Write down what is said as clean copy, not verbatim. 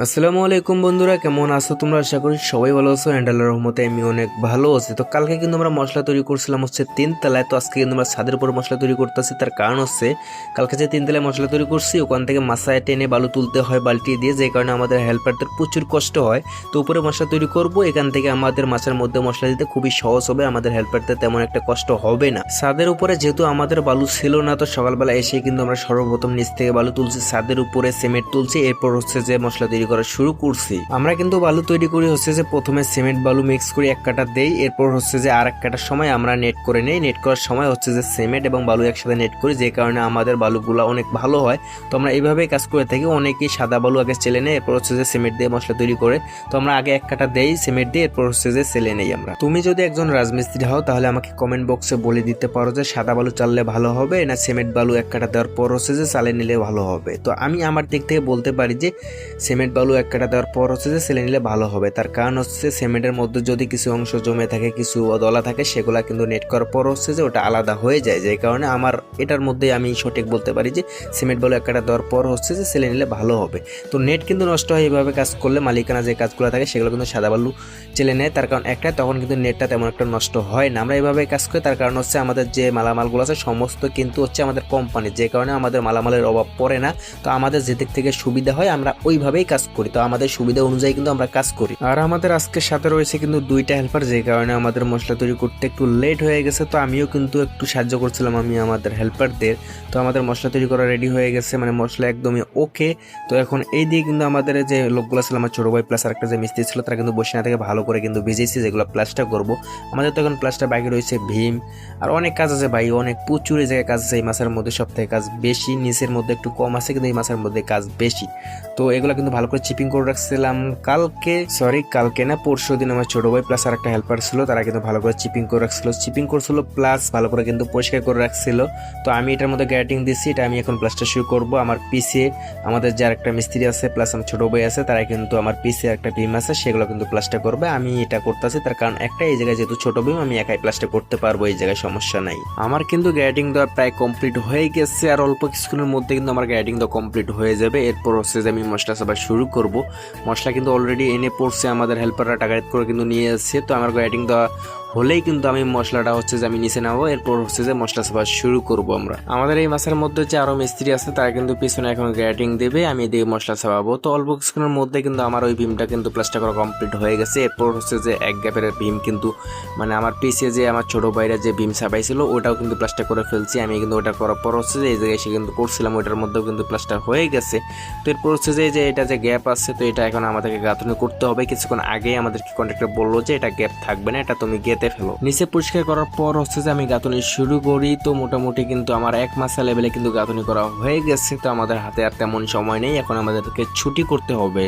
আসসালামু আলাইকুম বন্ধুরা, কেমন আছো তোমরা? আশা করি সবাই ভালো আছো। অ্যান্ড আল্লাহর রহমতে আমি অনেক ভালো আছি। তো কালকে কিন্তু আমরা মশলা তৈরি করছিলাম হচ্ছে 3 তলায়। তো আজকে কিন্তু আমরা ছাদের উপর মশলা তৈরি করতেছি। তার কারণ হচ্ছে কালকে যে 3 তলায় মশলা তৈরি করছি ওখান থেকে মাথায় টেনে বালু তুলতে হয় বালতি দিয়ে, যে কারণে আমাদের হেল্পারদের প্রচুর কষ্ট হয়। তো উপরে মশলা তৈরি করব, এখান থেকে আমাদের মাছের মধ্যে মশলা দিতে খুবই সহজ হবে, আমাদের হেল্পারদের তেমন একটা কষ্ট হবে না। ছাদের উপরে যেহেতু আমাদের বালু ছিল না, তো সকালবেলা এসে কিন্তু আমরা সর্বপ্রথম নিচ থেকে বালু তুলছি, ছাদের উপরে সিমেন্ট তুলছি, এরপর হচ্ছে যে মশলা তৈরি করা শুরু করছি। আমরা কিন্তু বালু তৈরি করি হচ্ছে যে প্রথমে সিমেন্ট বালু মিক্স করে এক কাটা দেই, এরপর হচ্ছে যে আর এক কাটার সময় আমরা নেট করে নেই। নেট করার সময় হচ্ছে যে সিমেন্ট এবং বালু একসাথে নেট করি, যে কারণে আমাদের বালুগুলো অনেক ভালো হয়। তো আমরা এইভাবেই কাজ করে থাকি। অনেকেই সাদা বালু আগে চেলে নেয়, এরপর হচ্ছে যে সিমেন্ট দিয়ে মশলা তৈরি করে। তো আমরা আগে এক কাটা দেই সিমেন্ট দিয়ে, এরপর হচ্ছে যে চেলে নেই আমরা। তুমি যদি একজন রাজমিস্ত্রি হও তাহলে আমাকে কমেন্ট বক্সে বলে দিতে পারো যে সাদা বালু চাললে ভালো হবে না সিমেন্ট বালু এক কাটা দেওয়ার পর হচ্ছে যে চালে নিলে ভালো হবে। তো আমি আমার দিক থেকে বলতে পারি যে সিমেন্ট বালু এক কাটা দেওয়ার পর হচ্ছে যে সেলে নিলে ভালো হবে। তার কারণ হচ্ছে সিমেন্টের মধ্যে যদি কিছু অংশ জমে থাকে, কিছু দলা থাকে, সেগুলা কিন্তু নেট করার পর হচ্ছে যে ওটা আলাদা হয়ে যায়, যে কারণে আমার এটার মধ্যে আমি সঠিক বলতে পারি যে সিমেন্ট বালু এক কাটা দেওয়ার পর হচ্ছে যে সেলে নিলে ভালো হবে। তো নেট কিন্তু নষ্ট হয় এইভাবে কাজ করলে। মালিকানা যে কাজগুলো থাকে সেগুলো কিন্তু সাদা বালু চেলে নেয়, তার কারণ একটা তখন কিন্তু নেটটা তেমন একটা নষ্ট হয় না। আমরা এইভাবে কাজ করি, তার কারণ হচ্ছে আমাদের যে মালামালগুলো আছে সমস্ত কিন্তু হচ্ছে আমাদের কোম্পানি, যে কারণে আমাদের মালামালের অভাব পড়ে না। তো আমাদের যেদিক থেকে সুবিধা হয় আমরা ওইভাবেই কাজ করি। তো আমাদের সুবিধা অনুযায়ী কিন্তু আমরা কাজ করি। আর আমাদের আজকে সাথে রয়েছে কিন্তু 2টা হেল্পার, যে কারণে আমাদের মশলা তৈরি করতে একটু লেট হয়ে গেছে। তো আমিও কিন্তু একটু সাহায্য করছিলাম আমি আমাদের হেল্পারদের। তো আমাদের মশলা তৈরি করা রেডি হয়ে গেছে, মানে মশলা একদমই ওকে। তো এখন এই দিয়ে কিন্তু আমাদের যে লোকগুলো ছিল, আমার ছোট ভাই প্লাস আরেকটা যে মিস্ত্রি ছিল, তারা কিন্তু বসিনা থেকে ভালো করে কিন্তু ভিজেছি যেগুলো প্লাস্টার করব। আমাদের তো এখন প্লাস্টার বাকি রয়েছে, ভীম আর অনেক কাজ আছে ভাই, অনেক প্রচুর এই জায়গায় কাজ আছে। এই মাছের মধ্যে সব থেকে কাজ বেশি, নিচের মধ্যে একটু কম আছে, কিন্তু এই মাছের মধ্যে কাজ বেশি। তো এগুলো কিন্তু ভালো করে চিপিং করে রাখছিলাম কালকে না পরশু দিন আমার ছোট ভাই প্লাস আর একটা হেল্পার ছিল, তারা কিন্তু ভালো করে চিপিং করে রাখছিল, চিপিং করছিল প্লাস ভালো করে কিন্তু পরিষ্কার করে রাখছিল। তো আমি এটার মধ্যে গ্যাটিং দিচ্ছি, এটা আমি এখন প্লাস্টার শুরু করব। আমার পিছে আমাদের যে আরেকটা মিস্ত্রি আছে প্লাস আমার ছোট ভাই আছে, তারা কিন্তু আমার পিছে একটা বিম আছে সেগুলো কিন্তু প্লাস্টার করবে। আমি এটা করতেছি তার কারণ একটা, এই জায়গায় যেহেতু ছোট বিম আমি একাই প্লাস্টার করতে পারবো, এই জায়গায় সমস্যা নাই। আমার কিন্তু গ্যাটিং দেওয়া প্রায় কমপ্লিট হয়ে গেছে, আর অল্প কিছুক্ষণের মধ্যে কিন্তু আমার গ্যাটিং দেওয়া কমপ্লিট হয়ে যাবে। এরপর হচ্ছে যে আমি মশলা সবাই শুরু করব। মশলা কিন্তু অলরেডি এনে পড়ছে, আমাদের হেল্পাররা টাকা করে কিন্তু নিয়ে যাচ্ছে। তো আমার গ্যাটিং দেওয়া হলেই কিন্তু আমি মশলাটা হচ্ছে যে আমি নিচে নামাবো, এরপর হচ্ছে যে মশলা সভা শুরু করব আমরা। আমাদের এই মাছের মধ্যে যে আরো মিস্ত্রি আছে তারা কিন্তু পিছনে এখন গ্যাটিং দেবে, আমি এদিকে মশলা ছাপাবো। তো অল্প কিছুক্ষণের মধ্যে কিন্তু আমার ওই ভীমটা কিন্তু প্লাস্টার করা কমপ্লিট হয়ে গেছে। এরপর হচ্ছে যে এক গ্যাপের ভীম কিন্তু মানে আমার পিছিয়ে যে আমার ছোট ভাইরা যে ভীম ছাপাইছিল ওটাও কিন্তু প্লাস্টার করে ফেলছি আমি। কিন্তু ওটা করার পর হচ্ছে যে এই জায়গায় এসে কিন্তু করছিলাম, ওটার মধ্যেও কিন্তু প্লাস্টার হয়ে গেছে। তো এরপর হচ্ছে যে এটা যে গ্যাপ আছে, তো এটা এখন আমাদেরকে গাঁথনি করতে হবে। কিছুক্ষণ আগে আমাদেরকে কন্ট্রাক্টর বললো যে এটা গ্যাপ থাকবে না, এটা তুমি গেতে ফেলো। নিচে পরিষ্কার করার পর হচ্ছে যে আমি গাঁথনি শুরু করি। তো মোটামুটি কিন্তু আমার 1 মাসের লেভেলে কিন্তু গাঁথনি করা হয়ে গেছে। তো আমাদের হাতে আর তেমন সময় নেই, এখন আমাদেরকে ছুটি করতে হবে।